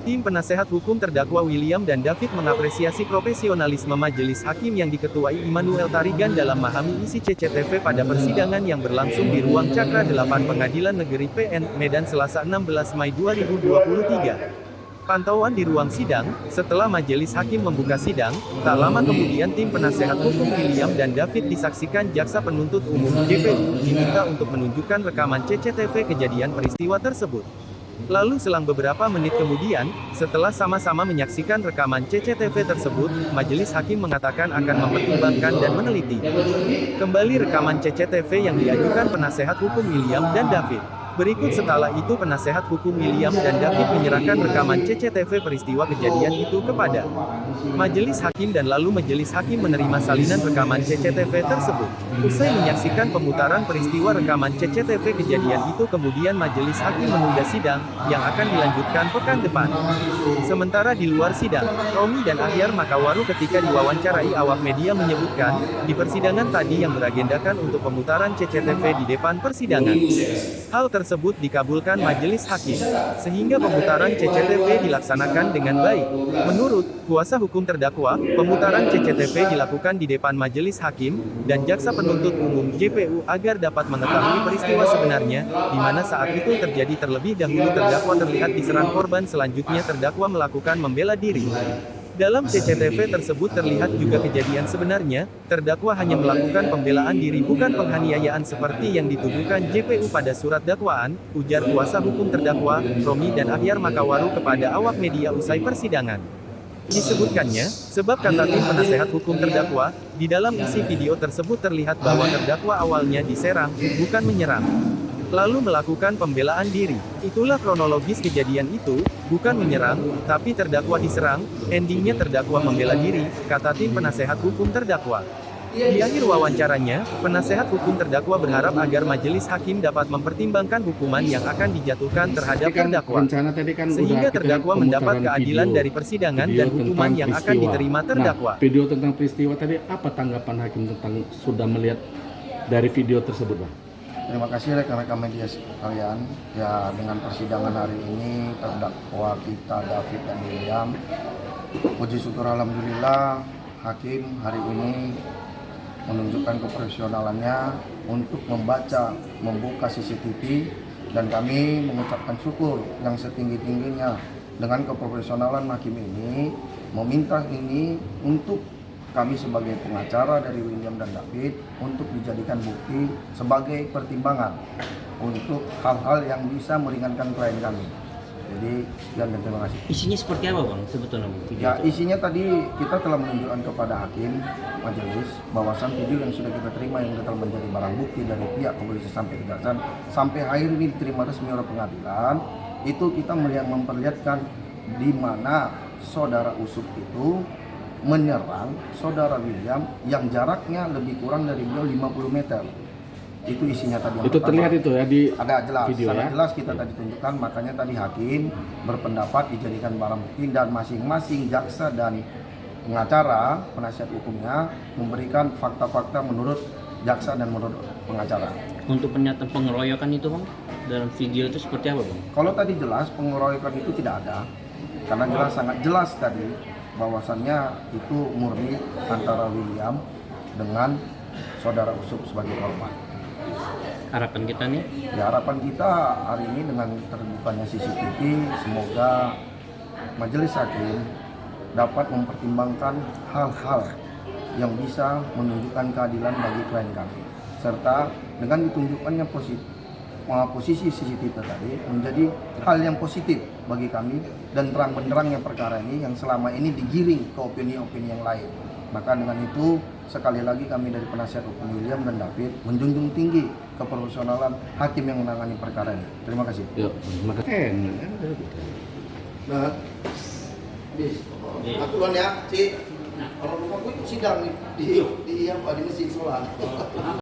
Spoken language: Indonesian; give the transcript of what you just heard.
Tim penasehat hukum terdakwa William dan David mengapresiasi profesionalisme majelis hakim yang diketuai Immanuel Tarigan dalam memahami isi CCTV pada persidangan yang berlangsung di Ruang Cakra 8 Pengadilan Negeri PN, Medan Selasa 16 Mei 2023. Pantauan di ruang sidang, setelah majelis hakim membuka sidang, tak lama kemudian tim penasehat hukum William dan David disaksikan jaksa penuntut umum JPU diminta untuk menunjukkan rekaman CCTV kejadian peristiwa tersebut. Lalu selang beberapa menit kemudian, setelah sama-sama menyaksikan rekaman CCTV tersebut, majelis hakim mengatakan akan mempertimbangkan dan meneliti kembali rekaman CCTV yang diajukan penasehat hukum William dan David. Berikut setelah itu penasehat hukum William dan David menyerahkan rekaman CCTV peristiwa kejadian itu kepada majelis hakim dan lalu majelis hakim menerima salinan rekaman CCTV tersebut. Usai menyaksikan pemutaran peristiwa rekaman CCTV kejadian itu kemudian majelis hakim menunda sidang, yang akan dilanjutkan pekan depan. Sementara di luar sidang, Romi dan Ahyar Makawaru ketika diwawancarai awak media menyebutkan, di persidangan tadi yang beragendakan untuk pemutaran CCTV di depan persidangan. Hal tersebut dikabulkan majelis hakim, sehingga pemutaran CCTV dilaksanakan dengan baik. Menurut kuasa hukum terdakwa, pemutaran CCTV dilakukan di depan majelis hakim dan jaksa penuntut umum JPU agar dapat mengetahui peristiwa sebenarnya, di mana saat itu terjadi terlebih dahulu terdakwa terlihat diserang korban selanjutnya terdakwa melakukan membela diri. Dalam CCTV tersebut terlihat juga kejadian sebenarnya, terdakwa hanya melakukan pembelaan diri bukan penganiayaan seperti yang dituduhkan JPU pada surat dakwaan, ujar kuasa hukum terdakwa, Romi dan Ahyar Makawaru kepada awak media usai persidangan. Disebutkannya, sebab kata tim penasehat hukum terdakwa, di dalam isi video tersebut terlihat bahwa terdakwa awalnya diserang, bukan menyerang. Lalu melakukan pembelaan diri. Itulah kronologis kejadian itu, bukan menyerang, tapi terdakwa diserang, endingnya terdakwa membela diri, kata tim penasehat hukum terdakwa. Di akhir wawancaranya, penasehat hukum terdakwa berharap agar majelis hakim dapat mempertimbangkan hukuman yang akan dijatuhkan terhadap terdakwa, sehingga terdakwa mendapat keadilan dari persidangan dan hukuman yang akan diterima terdakwa. Video tentang peristiwa tadi, apa tanggapan hakim tentang sudah melihat dari video tersebut, Bang? Terima kasih rekan-rekan media sekalian. Ya, dengan persidangan hari ini terdakwa kita David dan William, puji syukur alhamdulillah hakim hari ini menunjukkan keprofesionalannya untuk membuka CCTV, dan kami mengucapkan syukur yang setinggi-tingginya dengan keprofesionalan hakim ini, meminta ini untuk kami sebagai pengacara dari William dan David untuk dijadikan bukti sebagai pertimbangan untuk hal-hal yang bisa meringankan klien kami. Jadi sekian dan terima kasih. Isinya seperti apa, Bang, sebetulnya? Ya, isinya tadi kita telah menunjukkan kepada hakim majelis bahwasan video yang sudah kita terima yang telah menjadi barang bukti dari pihak kepolisian sampai kejaksaan sampai akhir ini diterima resmi oleh pengadilan, itu kita memperlihatkan di mana saudara Usop itu menyerang saudara William yang jaraknya lebih kurang dari beliau 50 meter. Itu isinya tadi. Itu pertama. Terlihat itu ya di ada jelas, video, sangat ya? jelas kita tadi tunjukkan, makanya tadi hakim berpendapat dijadikan barang bukti dan masing-masing jaksa dan pengacara, penasihat hukumnya memberikan fakta-fakta menurut jaksa dan menurut pengacara. Untuk pernyataan pengeroyokan itu, Bang, dalam video itu seperti apa, Bang? Kalau tadi jelas pengeroyokan itu tidak ada, karena jelas, sangat jelas tadi bahwasannya itu murni antara William dengan saudara Usop sebagai korban. Harapan kita nih? Ya, harapan kita hari ini dengan terbukanya CCTV, semoga majelis hakim dapat mempertimbangkan hal-hal yang bisa menunjukkan keadilan bagi klien kami, serta dengan ditunjukkannya posisi CCTV tadi menjadi hal yang positif bagi kami dan terang benderangnya perkara ini yang selama ini digiring ke opini-opini yang lain. Maka dengan itu sekali lagi kami dari penasihat hukum William dan David menjunjung tinggi keprofesionalan hakim yang menangani perkara ini. Terima kasih. Yuk, terima kasih. Nah, aku duluan ya, Ci. Kalau bukan aku sidang di mesin solar.